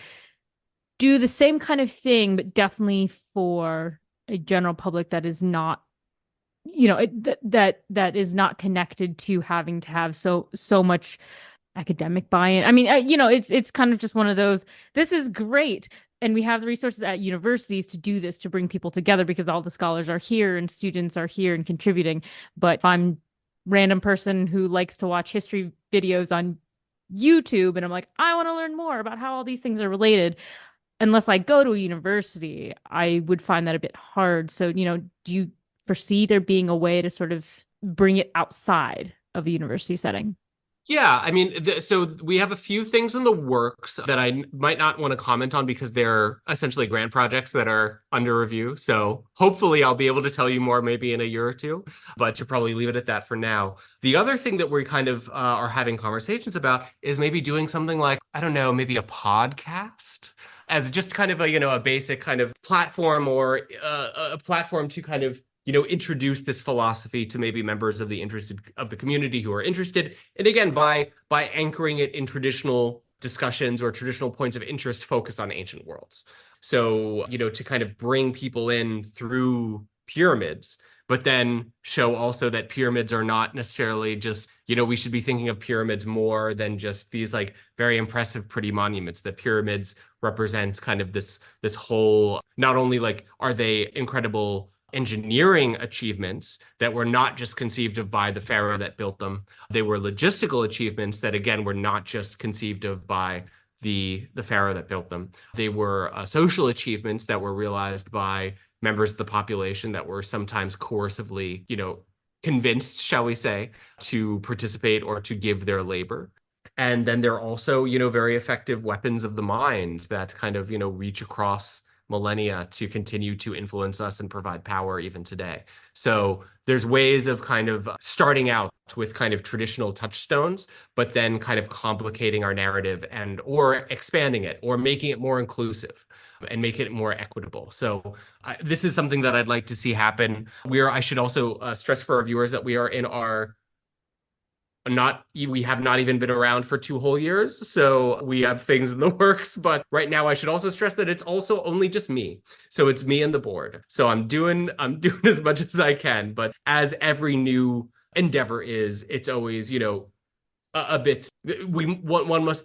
do the same kind of thing, but definitely for a general public that is not, that is not connected to having to have so much academic buy-in? I mean, it's kind of just one of those, this is great. And we have the resources at universities to do this, to bring people together, because all the scholars are here and students are here and contributing. But if I'm a random person who likes to watch history videos on YouTube and I'm like, I want to learn more about how all these things are related, unless I go to a university, I would find that a bit hard. So, do you foresee there being a way to sort of bring it outside of a university setting? Yeah, I mean, so we have a few things in the works that I might not want to comment on because they're essentially grant projects that are under review. So hopefully I'll be able to tell you more maybe in a year or two, but should probably leave it at that for now. The other thing that we kind of are having conversations about is maybe doing something like, I don't know, maybe a podcast as just kind of a basic kind of platform, or a platform to kind of introduce this philosophy to maybe members of the community who are interested. And again, by anchoring it in traditional discussions or traditional points of interest focused on ancient worlds. So, to kind of bring people in through pyramids, but then show also that pyramids are not necessarily just, we should be thinking of pyramids more than just these like very impressive, pretty monuments. That pyramids represent kind of this whole, not only like are they incredible engineering achievements that were not just conceived of by the pharaoh that built them. They were logistical achievements that, again, were not just conceived of by the pharaoh that built them. They were social achievements that were realized by members of the population that were sometimes coercively, convinced, shall we say, to participate or to give their labor. And then they're also, very effective weapons of the mind that kind of, reach across millennia to continue to influence us and provide power even today. So there's ways of kind of starting out with kind of traditional touchstones, but then kind of complicating our narrative and or expanding it or making it more inclusive and make it more equitable. So this is something that I'd like to see happen. I should also stress for our viewers that we are in our not we have not even been around for 2 whole years, so we have things in the works. But right now I should also stress that it's also only just me, so it's me and the board. So I'm doing as much as I can, but as every new endeavor is, it's always a bit one must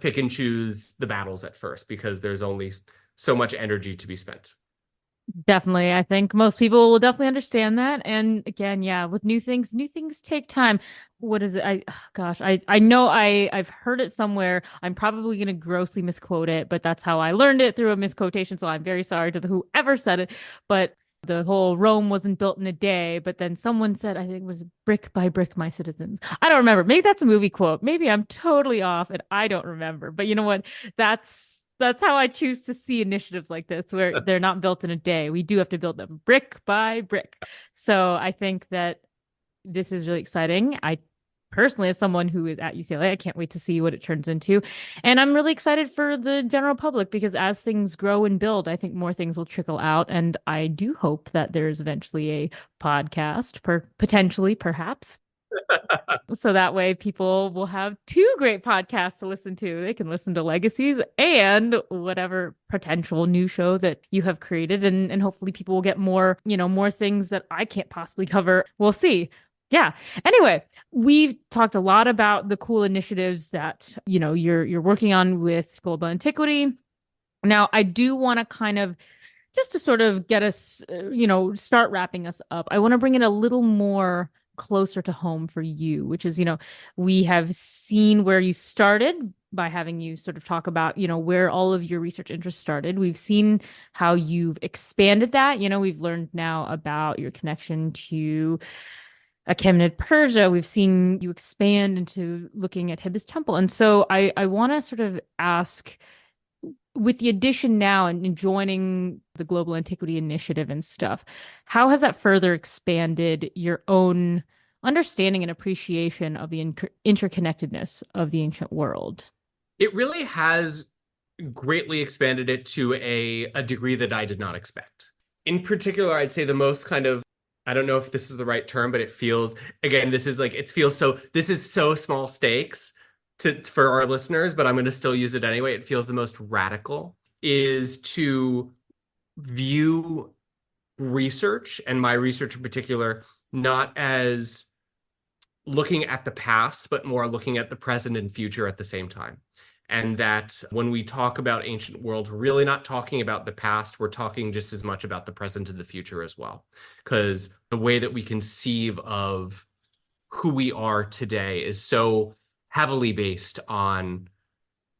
pick and choose the battles at first because there's only so much energy to be spent. Definitely. I think most people will definitely understand that. And again, yeah, with new things take time. What is it? Gosh, I know I've heard it somewhere. I'm probably going to grossly misquote it, but that's how I learned it, through a misquotation. So I'm very sorry to whoever said it. But the whole Rome wasn't built in a day, but then someone said, I think it was brick by brick, my citizens. I don't remember. Maybe that's a movie quote. Maybe I'm totally off and I don't remember. But you know what? That's how I choose to see initiatives like this, where they're not built in a day. We do have to build them brick by brick. So I think that this is really exciting. I personally, as someone who is at UCLA, I can't wait to see what it turns into. And I'm really excited for the general public, because as things grow and build, I think more things will trickle out. And I do hope that there's eventually a podcast, potentially, perhaps, so that way people will have two great podcasts to listen to. They can listen to Legacies and whatever potential new show that you have created. And hopefully people will get more, more things that I can't possibly cover. We'll see. Yeah. Anyway, we've talked a lot about the cool initiatives that, you're working on with Global Antiquity. Now, I do want to kind of, just to sort of get us, start wrapping us up, I want to bring it a little more closer to home for you, which is, we have seen where you started by having you sort of talk about, where all of your research interests started. We've seen how you've expanded that. We've learned now about your connection to Achaemenid Persia. We've seen you expand into looking at Hibis Temple. And so I want to sort of ask, with the addition now and joining the Global Antiquity Initiative and stuff, how has that further expanded your own understanding and appreciation of the interconnectedness of the ancient world? It really has greatly expanded it to a degree that I did not expect. In particular, I'd say the most kind of, I don't know if this is the right term, but it feels, again, this is so small stakes for our listeners, but I'm going to still use it anyway. It feels the most radical, is to view research, and my research in particular, not as looking at the past, but more looking at the present and future at the same time. And that when we talk about ancient worlds, we're really not talking about the past. We're talking just as much about the present and the future as well. Because the way that we conceive of who we are today is so heavily based on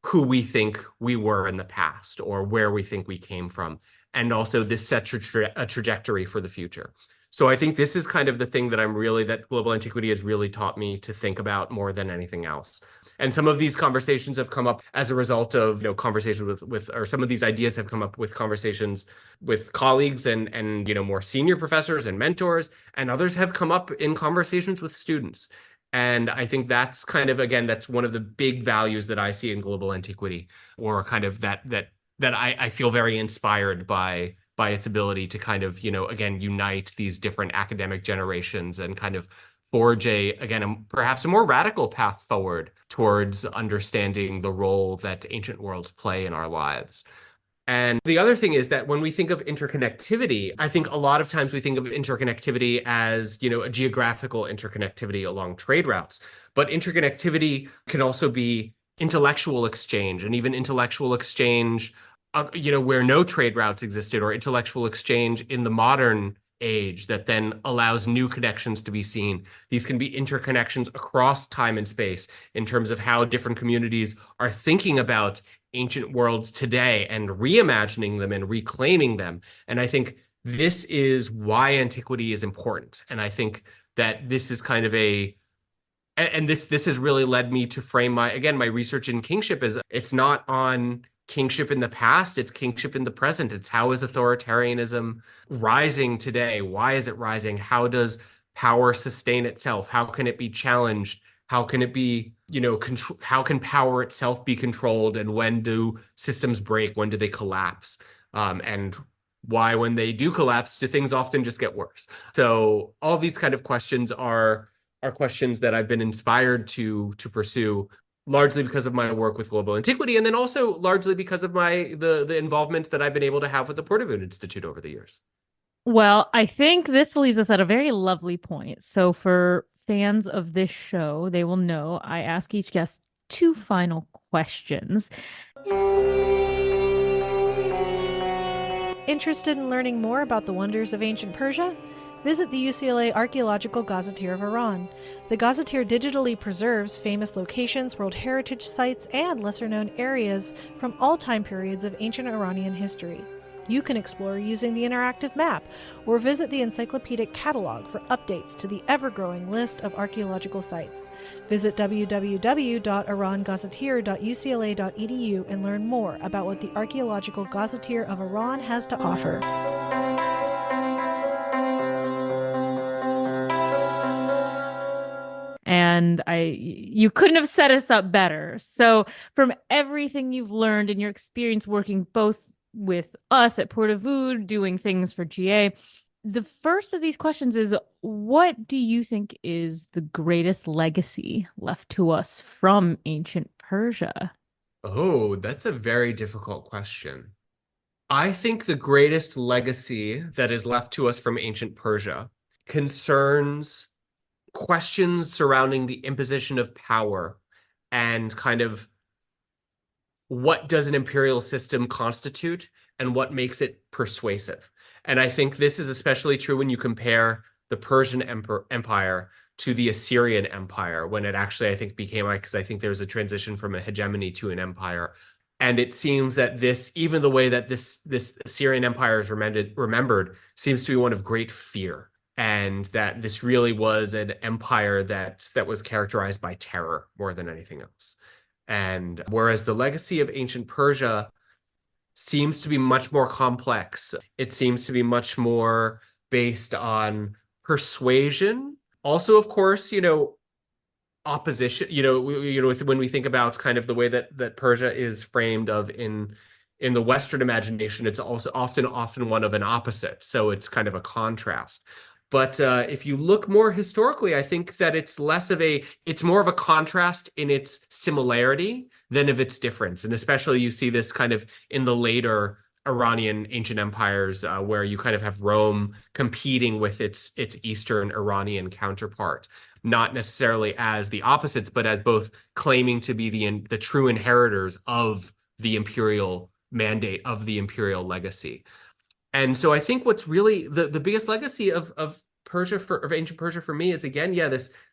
who we think we were in the past or where we think we came from. And also this sets a trajectory for the future. So I think this is kind of the thing that Global Antiquity has really taught me to think about more than anything else. And some of these conversations have come up as a result of, conversations or some of these ideas have come up with conversations with colleagues and more senior professors and mentors, and others have come up in conversations with students. And I think that's kind of, again, that's one of the big values that I see in Global Antiquity, or kind of that I feel very inspired by its ability to kind of, again, unite these different academic generations and kind of forge perhaps a more radical path forward towards understanding the role that ancient worlds play in our lives. And the other thing is that when we think of interconnectivity, I think a lot of times we think of interconnectivity as, a geographical interconnectivity along trade routes. But interconnectivity can also be intellectual exchange, and even intellectual exchange, where no trade routes existed, or intellectual exchange in the modern age that then allows new connections to be seen. These can be interconnections across time and space in terms of how different communities are thinking about ancient worlds today and reimagining them and reclaiming them. And I think this is why antiquity is important. And I think that this is kind of and this has really led me to frame my research in kingship is it's not on kingship in the past, it's kingship in the present. It's how is authoritarianism rising today? Why is it rising? How does power sustain itself? How can it be challenged? How can it be, how can power itself be controlled? And when do systems break? When do they collapse? And why, when they do collapse, do things often just get worse? So all these kind of questions are questions that I've been inspired to pursue, largely because of my work with global antiquity, and then also largely because of the involvement that I've been able to have with the Portavoon Institute over the years. Well, I think this leaves us at a very lovely point. So, for fans of this show, they will know I ask each guest two final questions. Interested in learning more about the wonders of ancient Persia? Visit the UCLA Archaeological Gazetteer of Iran. The Gazetteer digitally preserves famous locations, World Heritage sites, and lesser known areas from all time periods of ancient Iranian history. You can explore using the interactive map or visit the encyclopedic catalog for updates to the ever-growing list of archaeological sites. Visit www.irangazetteer.ucla.edu and learn more about what the Archaeological Gazetteer of Iran has to offer. And you couldn't have set us up better. So, from everything you've learned in your experience working both with us at Portavoon, doing things for GA, the first of these questions is, what do you think is the greatest legacy left to us from ancient Persia? Oh, that's a very difficult question. I think the greatest legacy that is left to us from ancient Persia concerns questions surrounding the imposition of power and kind of what does an imperial system constitute and what makes it persuasive. And I think this is especially true when you compare the Persian Empire to the Assyrian Empire, when it actually, I think, became, because I think there's a transition from a hegemony to an empire. And it seems that even the way that this Assyrian Empire is remembered seems to be one of great fear, and that this really was an empire that was characterized by terror more than anything else. And whereas the legacy of ancient Persia seems to be much more complex, it seems to be much more based on persuasion. Also, of course, opposition, when we think about kind of the way that Persia is framed of in the Western imagination, it's also often one of an opposite. So it's kind of a contrast. But if you look more historically, I think that it's more of a contrast in its similarity than of its difference. And especially you see this kind of in the later Iranian ancient empires, where you kind of have Rome competing with its Eastern Iranian counterpart, not necessarily as the opposites, but as both claiming to be the true inheritors of the imperial mandate, of the imperial legacy. And so I think what's really the biggest legacy of ancient Persia for me is, again,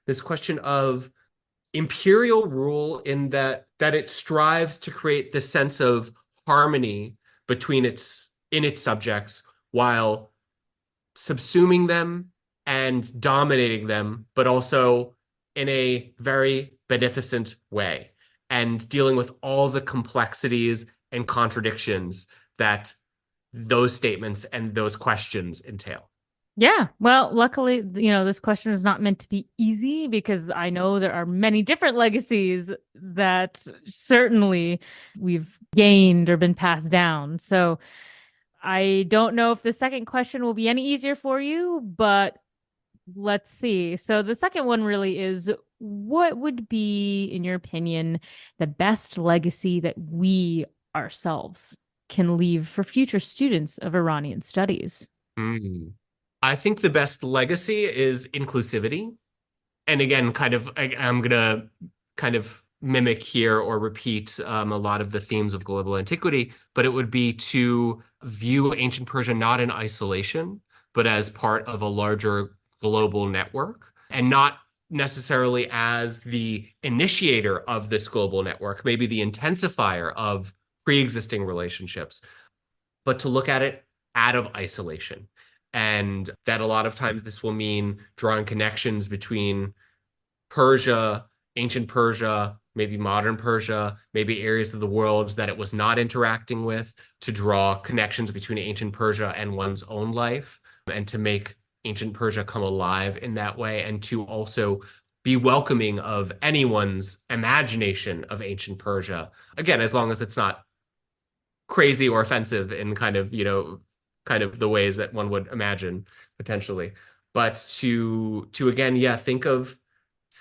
this question of imperial rule, in that it strives to create this sense of harmony between its subjects while subsuming them and dominating them, but also in a very beneficent way, and dealing with all the complexities and contradictions that those statements and those questions entail. Yeah, well, luckily, this question is not meant to be easy, because I know there are many different legacies that certainly we've gained or been passed down. So I don't know if the second question will be any easier for you, but let's see. So the second one really is, what would be, in your opinion, the best legacy that we ourselves can leave for future students of Iranian studies? Mm. I think the best legacy is inclusivity. And again, I'm going to kind of mimic here or repeat a lot of the themes of global antiquity, but it would be to view ancient Persia not in isolation, but as part of a larger global network, and not necessarily as the initiator of this global network, maybe the intensifier of pre-existing relationships, but to look at it out of isolation. And that a lot of times this will mean drawing connections between Persia, ancient Persia, maybe modern Persia, maybe areas of the world that it was not interacting with, to draw connections between ancient Persia and one's own life, and to make ancient Persia come alive in that way, and to also be welcoming of anyone's imagination of ancient Persia. Again, as long as it's not crazy or offensive in kind of, kind of the ways that one would imagine potentially. But to again, yeah, think of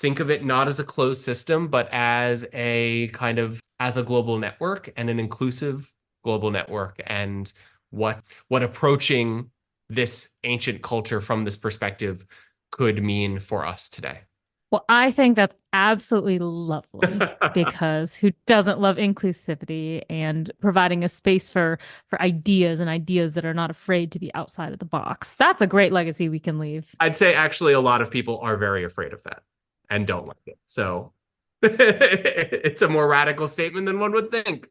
it not as a closed system, but as a kind of as a global network, and an inclusive global network, and what approaching this ancient culture from this perspective could mean for us today. Well, I think that's absolutely lovely, because who doesn't love inclusivity and providing a space for ideas, and ideas that are not afraid to be outside of the box? That's a great legacy we can leave. I'd say actually a lot of people are very afraid of that and don't like it. So it's a more radical statement than one would think.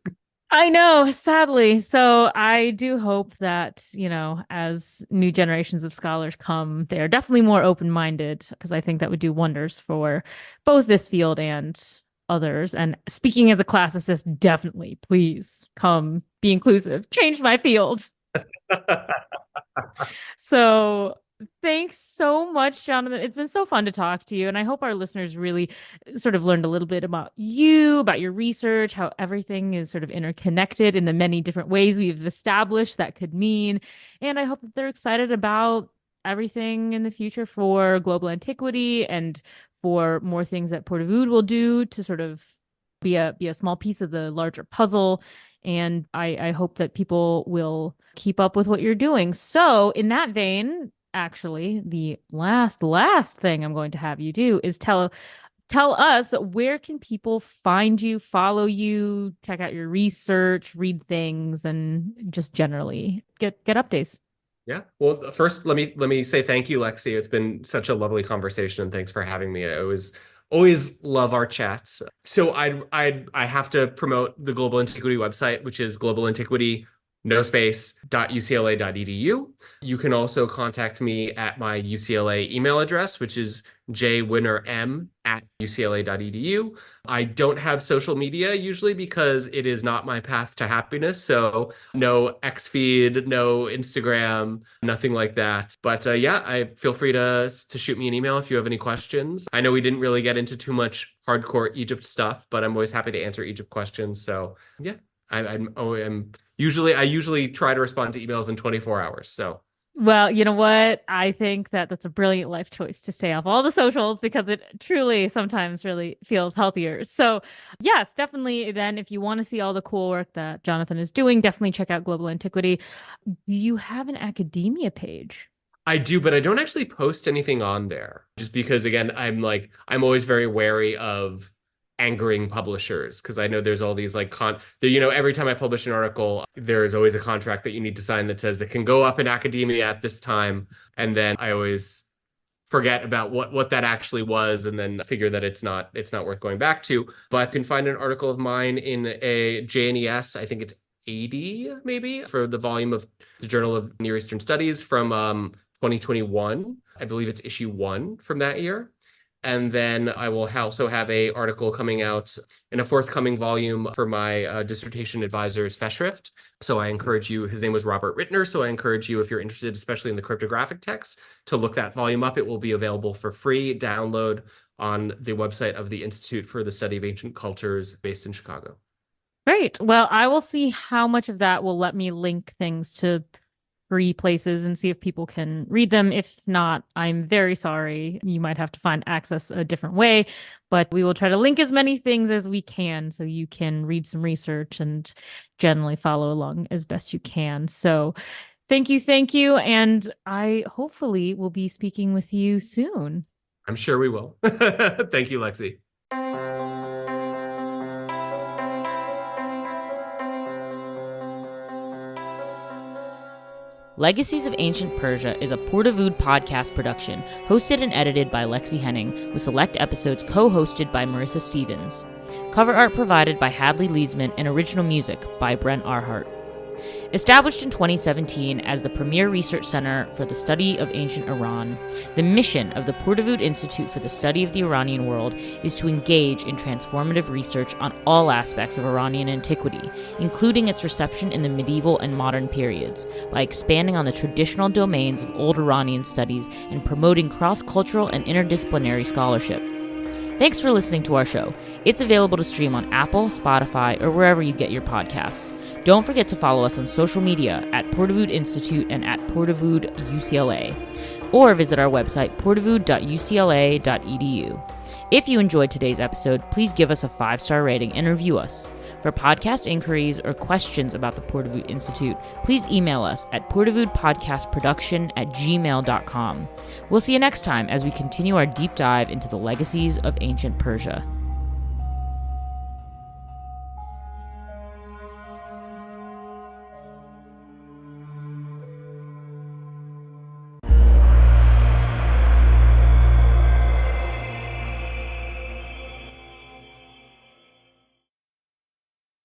I know, sadly. So I do hope that, as new generations of scholars come, they are definitely more open-minded, because I think that would do wonders for both this field and others. And speaking of the classicists, definitely, please come be inclusive. Change my field. So thanks so much, Jonathan. It's been so fun to talk to you. And I hope our listeners really sort of learned a little bit about you, about your research, how everything is sort of interconnected in the many different ways we've established that could mean. And I hope that they're excited about everything in the future for global antiquity, and for more things that Port of Oud will do to sort of be a small piece of the larger puzzle. And I hope that people will keep up with what you're doing. So in that vein, actually, the last thing I'm going to have you do is tell us, where can people find you, follow you, check out your research, read things, and just generally get updates. Yeah. Well, first, let me say thank you, Lexi. It's been such a lovely conversation, and thanks for having me. I always love our chats. So I have to promote the Global Antiquity website, which is Global Antiquity no space.ucla.edu. You can also contact me at my UCLA email address, which is jwinnerm@ucla.edu. I don't have social media usually because it is not my path to happiness. So no X feed, no Instagram, nothing like that. But yeah, I feel free to shoot me an email if you have any questions. I know we didn't really get into too much hardcore Egypt stuff, but I'm always happy to answer Egypt questions. So yeah, I usually try to respond to emails in 24 hours. So, well, you know what? I think that that's a brilliant life choice to stay off all the socials, because it truly sometimes really feels healthier. So, yes, definitely. Then, if you want to see all the cool work that Jonathan is doing, definitely check out Global Antiquity. You have an academia page. I do, but I don't actually post anything on there, just because, again, I'm always very wary of angering publishers, because I know there's all these every time I publish an article, there's always a contract that you need to sign that says it can go up in academia at this time, and then I always forget about what that actually was, and then figure that it's not worth going back to. But you can find an article of mine in a JNES, I think it's 80 maybe, for the volume of the Journal of Near Eastern Studies from 2021. I believe it's issue 1 from that year. And then I will also have an article coming out in a forthcoming volume for my dissertation advisor's Festschrift. So I encourage you, his name was Robert Rittner, so I encourage you, if you're interested, especially in the cryptographic text, to look that volume up. It will be available for free download on the website of the Institute for the Study of Ancient Cultures based in Chicago. Great. Well, I will see how much of that will let me link things to free places and see if people can read them. If not, I'm very sorry. You might have to find access a different way, but we will try to link as many things as we can so you can read some research and generally follow along as best you can. So thank you. And I hopefully will be speaking with you soon. I'm sure we will. Thank you, Lexi. Legacies of Ancient Persia is a Port of Oud podcast production, hosted and edited by Lexi Henning, with select episodes co-hosted by Marissa Stevens. Cover art provided by Hadley Leesman and original music by Brent Arhart. Established in 2017 as the premier research center for the study of ancient Iran, the mission of the Port-Dawood Institute for the Study of the Iranian World is to engage in transformative research on all aspects of Iranian antiquity, including its reception in the medieval and modern periods, by expanding on the traditional domains of old Iranian studies and promoting cross-cultural and interdisciplinary scholarship. Thanks for listening to our show. It's available to stream on Apple, Spotify, or wherever you get your podcasts. Don't forget to follow us on social media at Port-Dawood Institute and at Port-Dawood UCLA, or visit our website portdawood.ucla.edu. If you enjoyed today's episode, please give us a 5-star rating and review us. For podcast inquiries or questions about the Port-Dawood Institute, please email us at portdawoodpodcastproduction@gmail.com. We'll see you next time as we continue our deep dive into the legacies of ancient Persia.